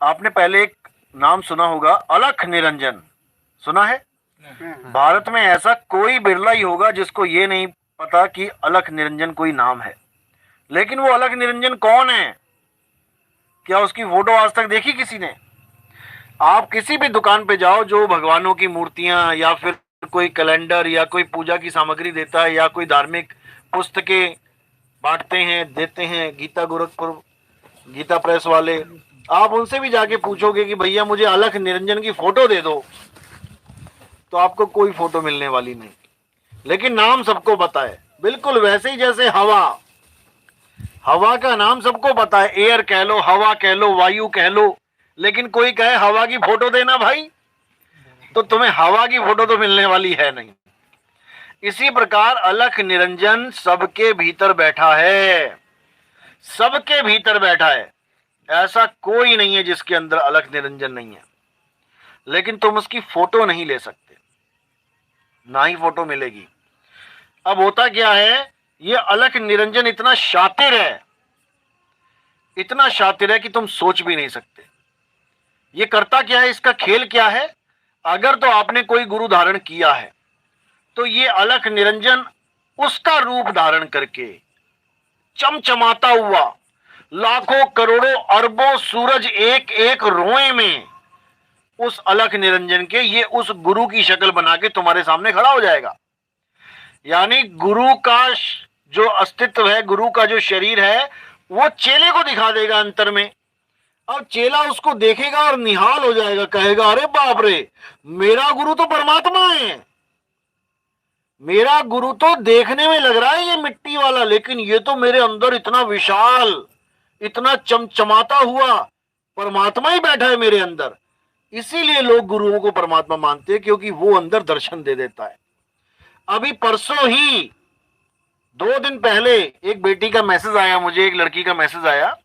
आपने पहले एक नाम सुना होगा, अलख निरंजन, सुना है? भारत में ऐसा कोई बिरला ही होगा जिसको ये नहीं पता कि अलख निरंजन कोई नाम है। लेकिन वो अलख निरंजन कौन है, क्या उसकी फोटो आज तक देखी किसी ने? आप किसी भी दुकान पे जाओ जो भगवानों की मूर्तियां या फिर कोई कैलेंडर या कोई पूजा की सामग्री देता है या कोई धार्मिक पुस्तकें बांटते हैं, देते हैं, गीता गोरखपुर, गीता प्रेस वाले, आप उनसे भी जाके पूछोगे कि भैया मुझे अलख निरंजन की फोटो दे दो, तो आपको कोई फोटो मिलने वाली नहीं। लेकिन नाम सबको पता है, बिल्कुल वैसे ही जैसे हवा, हवा का नाम सबको पता है, एयर कह लो, हवा कह लो, वायु कह लो, लेकिन कोई कहे हवा की फोटो देना भाई, तो तुम्हें हवा की फोटो तो मिलने वाली है नहीं। इसी प्रकार अलख निरंजन सबके भीतर बैठा है, सबके भीतर बैठा है, ऐसा कोई नहीं है जिसके अंदर अलख निरंजन नहीं है। लेकिन तुम उसकी फोटो नहीं ले सकते, ना ही फोटो मिलेगी। अब होता क्या है, ये अलख निरंजन इतना शातिर है, इतना शातिर है कि तुम सोच भी नहीं सकते। ये करता क्या है, इसका खेल क्या है? अगर तो आपने कोई गुरु धारण किया है तो ये अलख निरंजन उसका रूप धारण करके चमचमाता हुआ लाखों करोड़ों अरबों सूरज एक एक रोए में उस अलख निरंजन के ये उस गुरु की शक्ल बना के तुम्हारे सामने खड़ा हो जाएगा। यानी गुरु का जो अस्तित्व है, गुरु का जो शरीर है, वो चेले को दिखा देगा अंतर में। अब चेला उसको देखेगा और निहाल हो जाएगा, कहेगा अरे बाप रे, मेरा गुरु तो परमात्मा है, मेरा गुरु तो देखने में लग रहा है ये मिट्टी वाला, लेकिन ये तो मेरे अंदर इतना विशाल, इतना चमचमाता हुआ परमात्मा ही बैठा है मेरे अंदर। इसीलिए लोग गुरुओं को परमात्मा मानते हैं, क्योंकि वो अंदर दर्शन दे देता है। अभी परसों ही 2 दिन पहले एक बेटी का मैसेज आया मुझे, एक लड़की का मैसेज आया।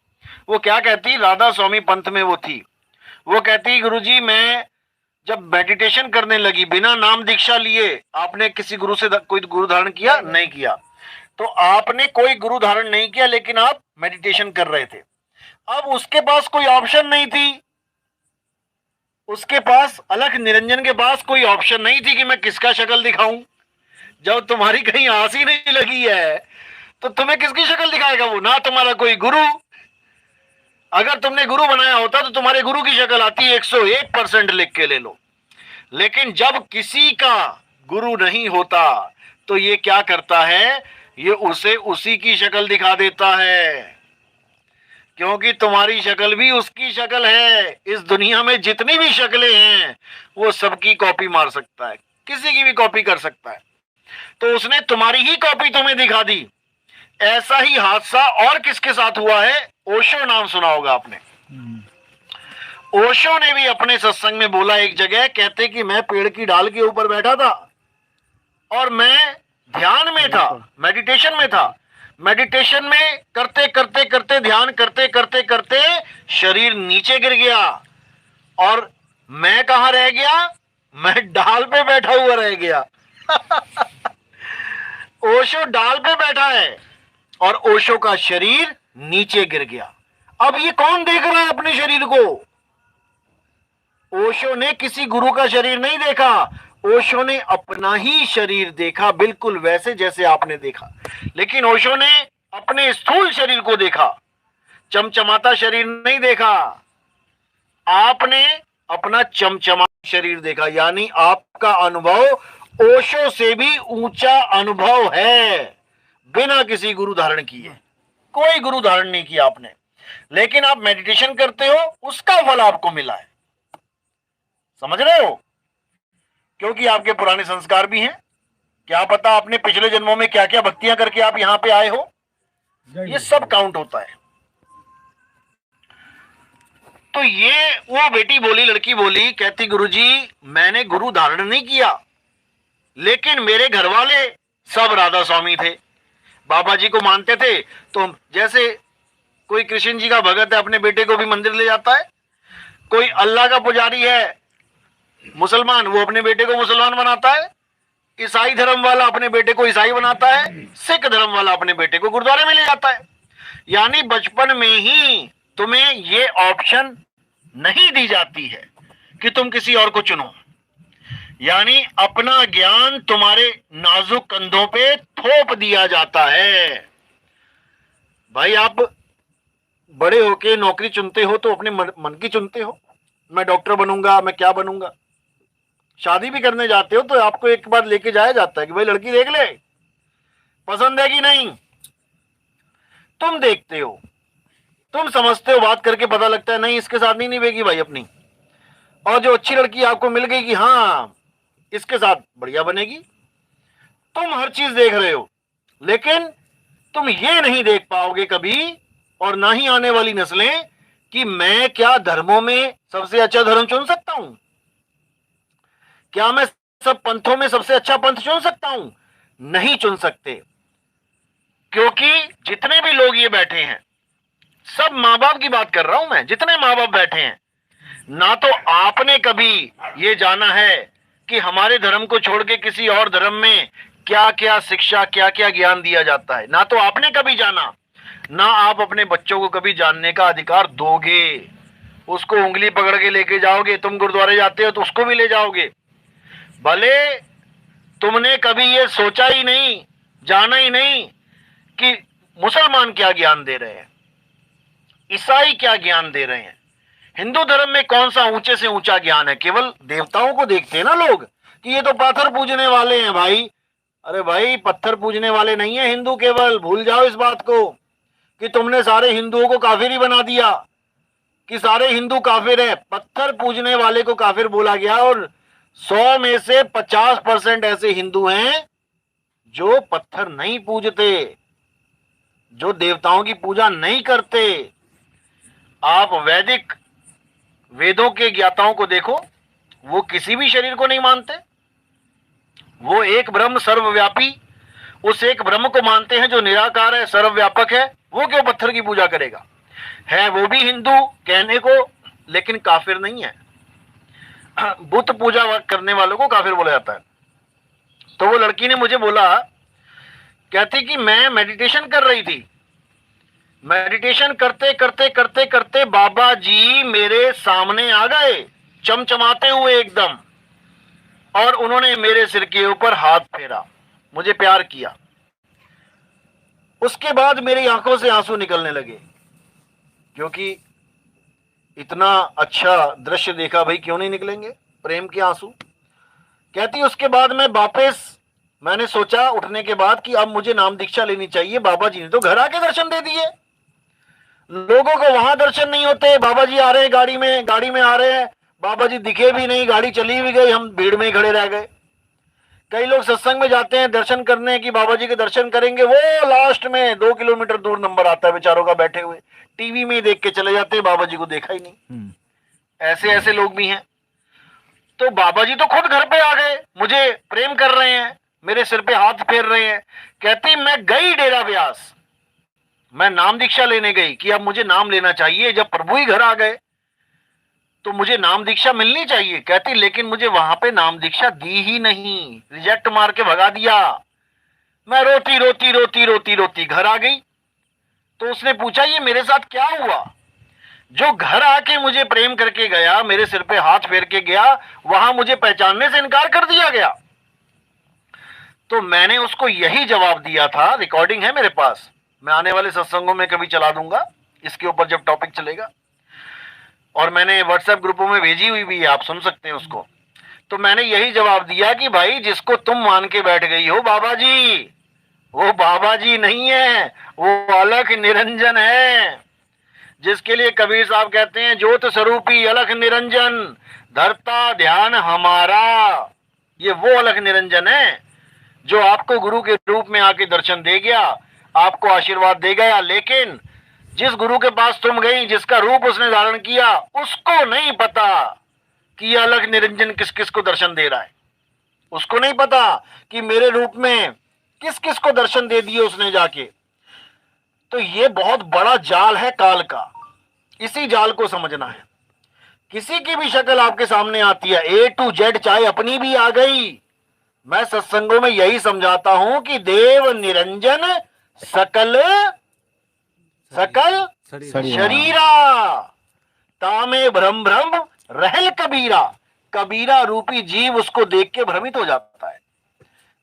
वो क्या कहती, राधा स्वामी पंथ में वो थी, वो कहती गुरुजी मैं जब मेडिटेशन करने लगी बिना नाम दीक्षा लिए, आपने किसी गुरु से कोई गुरु धारण किया? नहीं किया। तो आपने कोई गुरु धारण नहीं किया, लेकिन आप मेडिटेशन कर रहे थे। अब उसके पास कोई ऑप्शन नहीं थी, उसके पास अलख निरंजन के पास कोई ऑप्शन नहीं थी कि मैं किसका शक्ल दिखाऊं। जब तुम्हारी कहीं आस ही नहीं लगी है तो तुम्हें किसकी शक्ल दिखाएगा वो? ना तुम्हारा कोई गुरु, अगर तुमने गुरु बनाया होता तो तुम्हारे गुरु की शक्ल आती, 101% लिख के ले लो। लेकिन जब किसी का गुरु नहीं होता तो ये क्या करता है, ये उसे उसी की शक्ल दिखा देता है, क्योंकि तुम्हारी शक्ल भी उसकी शक्ल है। इस दुनिया में जितनी भी शक्लें हैं वो सबकी कॉपी मार सकता है, किसी की भी कॉपी कर सकता है, तो उसने तुम्हारी ही कॉपी तुम्हें दिखा दी। ऐसा ही हादसा और किसके साथ हुआ है? ओशो नाम सुना होगा आपने। ओशो ने भी अपने सत्संग में बोला एक जगह, कहते कि मैं पेड़ की डाल के ऊपर बैठा था और मैं ध्यान में था, मेडिटेशन में था। मेडिटेशन में करते करते करते, ध्यान करते करते करते शरीर नीचे गिर गया और मैं कहां रह गया? मैं डाल पे बैठा हुआ रह गया। ओशो डाल पे बैठा है और ओशो का शरीर नीचे गिर गया। अब ये कौन देख रहा है अपने शरीर को? ओशो ने किसी गुरु का शरीर नहीं देखा, ओशो ने अपना ही शरीर देखा, बिल्कुल वैसे जैसे आपने देखा। लेकिन ओशो ने अपने स्थूल शरीर को देखा, चमचमाता शरीर नहीं देखा। आपने अपना चमचमाता शरीर देखा, यानी आपका अनुभव ओशो से भी ऊंचा अनुभव है, बिना किसी गुरु धारण किए। कोई गुरु धारण नहीं किया आपने, लेकिन आप मेडिटेशन करते हो, उसका फल आपको मिला है। समझ रहे हो? क्योंकि आपके पुराने संस्कार भी हैं। क्या पता आपने पिछले जन्मों में क्या क्या भक्तियां करके आप यहां पे आए हो, ये सब काउंट होता है। तो ये वो बेटी बोली, लड़की बोली, कहती गुरुजी मैंने गुरु धारण नहीं किया, लेकिन मेरे घर वाले सब राधा स्वामी थे, बाबा जी को मानते थे। तो जैसे कोई कृष्ण जी का भगत है, अपने बेटे को भी मंदिर ले जाता है, कोई अल्लाह का पुजारी है मुसलमान, वो अपने बेटे को मुसलमान बनाता है, ईसाई धर्म वाला अपने बेटे को ईसाई बनाता है, सिख धर्म वाला अपने बेटे को गुरुद्वारे में ले जाता है। यानी बचपन में ही तुम्हें ये ऑप्शन नहीं दी जाती है कि तुम किसी और को चुनो। यानी अपना ज्ञान तुम्हारे नाजुक कंधों पे थोप दिया जाता है। भाई आप बड़े होके नौकरी चुनते हो तो अपने मन की चुनते हो, मैं डॉक्टर बनूंगा, मैं क्या बनूंगा। शादी भी करने जाते हो तो आपको एक बार लेके जाया जाता है कि भाई लड़की देख ले, पसंद है कि नहीं। तुम देखते हो, तुम समझते हो, बात करके पता लगता है नहीं इसके साथ नहीं निभेगी भाई अपनी, और जो अच्छी लड़की आपको मिल गई कि हाँ इसके साथ बढ़िया बनेगी। तुम हर चीज देख रहे हो, लेकिन तुम ये नहीं देख पाओगे कभी, और ना ही आने वाली नस्लें, कि मैं क्या धर्मों में सबसे अच्छा धर्म चुन सकता हूं, क्या मैं सब पंथों में सबसे अच्छा पंथ चुन सकता हूं। नहीं चुन सकते, क्योंकि जितने भी लोग ये बैठे हैं, सब मां बाप की बात कर रहा हूं मैं, जितने मां बाप बैठे हैं, ना तो आपने कभी ये जाना है कि हमारे धर्म को छोड़ के किसी और धर्म में क्या क्या शिक्षा, क्या क्या ज्ञान दिया जाता है, ना तो आपने कभी जाना, ना आप अपने बच्चों को कभी जानने का अधिकार दोगे। उसको उंगली पकड़ के लेके जाओगे, तुम गुरुद्वारे जाते हो तो उसको भी ले जाओगे। भले तुमने कभी ये सोचा ही नहीं, जाना ही नहीं कि मुसलमान क्या ज्ञान दे रहे हैं, ईसाई क्या ज्ञान दे रहे हैं, हिंदू धर्म में कौन सा ऊंचे से ऊंचा ज्ञान है। केवल देवताओं को देखते हैं ना लोग कि ये तो पत्थर पूजने वाले हैं भाई। अरे भाई पत्थर पूजने वाले नहीं है हिंदू, केवल भूल जाओ इस बात को कि तुमने सारे हिंदुओं को काफिर ही बना दिया कि सारे हिंदू काफिर हैं। पत्थर पूजने वाले को काफिर बोला गया, और 100 में से 50% ऐसे हिंदू हैं जो पत्थर नहीं पूजते, जो देवताओं की पूजा नहीं करते। आप वैदिक वेदों के ज्ञाताओं को देखो, वो किसी भी शरीर को नहीं मानते, वो एक ब्रह्म सर्वव्यापी, उस एक ब्रह्म को मानते हैं जो निराकार है, सर्वव्यापक है। वो क्यों पत्थर की पूजा करेगा। है वो भी हिंदू कहने को, लेकिन काफिर नहीं है। बुत पूजा करने वालों को काफिर बोला जाता है। तो वो लड़की ने मुझे बोला, कहती कि मैं मेडिटेशन कर रही थी, मेडिटेशन करते करते करते करते बाबा जी मेरे सामने आ गए चमचमाते हुए एकदम, और उन्होंने मेरे सिर के ऊपर हाथ फेरा, मुझे प्यार किया। उसके बाद मेरी आंखों से आंसू निकलने लगे, क्योंकि इतना अच्छा दृश्य देखा, भाई क्यों नहीं निकलेंगे प्रेम के आंसू। कहती उसके बाद मैं वापस, मैंने सोचा उठने के बाद कि अब मुझे नाम दीक्षा लेनी चाहिए। बाबा जी ने तो घर आके दर्शन दे दिए, लोगों को वहां दर्शन नहीं होते। बाबा जी आ रहे हैं गाड़ी में आ रहे हैं, बाबा जी दिखे भी नहीं, गाड़ी चली भी गई, हम भीड़ में खड़े रह गए। कई लोग सत्संग में जाते हैं दर्शन करने कि बाबा जी के दर्शन करेंगे, वो लास्ट में 2 किलोमीटर दूर नंबर आता है बेचारों का बैठे हुए, टीवी में देख के चले जाते हैं, बाबा जी को देखा ही नहीं। ऐसे ऐसे लोग भी हैं। तो बाबा जी तो खुद घर पे आ गए, मुझे प्रेम कर रहे हैं, मेरे सिर पे हाथ फेर रहे हैं। कहती मैं गई डेरा व्यास, मैं नाम दीक्षा लेने गई कि अब मुझे नाम लेना चाहिए, जब प्रभु ही घर आ गए तो मुझे नाम दीक्षा मिलनी चाहिए। कहती लेकिन मुझे वहां पे नाम दीक्षा दी ही नहीं, रिजेक्ट मार के भगा दिया। मैं रोती रोती रोती रोती रोती घर आ गई। तो उसने पूछा ये मेरे साथ क्या हुआ, जो घर आके मुझे प्रेम करके गया, मेरे सिर पे हाथ फेर के गया, वहां मुझे पहचानने से इनकार कर दिया गया। तो मैंने उसको यही जवाब दिया था, रिकॉर्डिंग है मेरे पास, मैं आने वाले सत्संगों में कभी चला दूंगा इसके ऊपर जब टॉपिक चलेगा, और मैंने व्हाट्सएप ग्रुपों में भेजी हुई भी है, आप सुन सकते हैं उसको। तो मैंने यही जवाब दिया कि भाई जिसको तुम मान के बैठ गई हो बाबा जी, वो बाबा जी नहीं है, वो अलख निरंजन है, जिसके लिए कबीर साहब कहते हैं ज्योत स्वरूपी अलख निरंजन धरता ध्यान हमारा। ये वो अलख निरंजन है जो आपको गुरु के रूप में आके दर्शन दे गया, आपको आशीर्वाद दे गया। लेकिन जिस गुरु के पास तुम गई, जिसका रूप उसने धारण किया, उसको नहीं पता कि यह अलग निरंजन किस किस को दर्शन दे रहा है। उसको नहीं पता कि मेरे रूप में किस किस को दर्शन दे दिए उसने जाके। तो ये बहुत बड़ा जाल है काल का, इसी जाल को समझना है। किसी की भी शक्ल आपके सामने आती है, A to Z, चाहे अपनी भी आ गई। मैं सत्संगों में यही समझाता हूं कि देव निरंजन सकल सकल शरीरा, तामे भ्रम भ्रम रहल कबीरा, कबीरा रूपी जीव उसको देख के भ्रमित हो जाता है।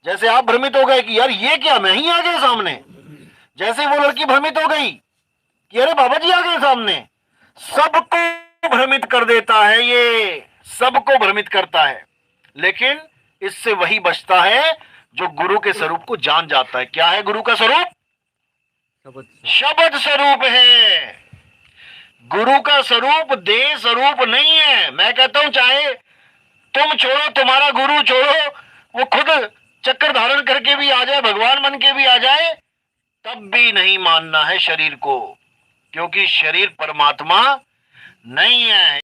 जैसे आप भ्रमित हो गए कि यार ये क्या, मैं ही आ गए सामने, जैसे वो लड़की भ्रमित हो गई कि अरे बाबा जी आ गए सामने, सबको भ्रमित कर देता है, ये सबको भ्रमित करता है। लेकिन इससे वही बचता है जो गुरु के स्वरूप को जान जाता है। क्या है गुरु का स्वरूप? शब्द स्वरूप है। गुरु का स्वरूप देह स्वरूप नहीं है। मैं कहता हूं चाहे तुम छोड़ो, तुम्हारा गुरु छोड़ो, वो खुद चक्कर धारण करके भी आ जाए, भगवान बन के भी आ जाए, तब भी नहीं मानना है शरीर को, क्योंकि शरीर परमात्मा नहीं है।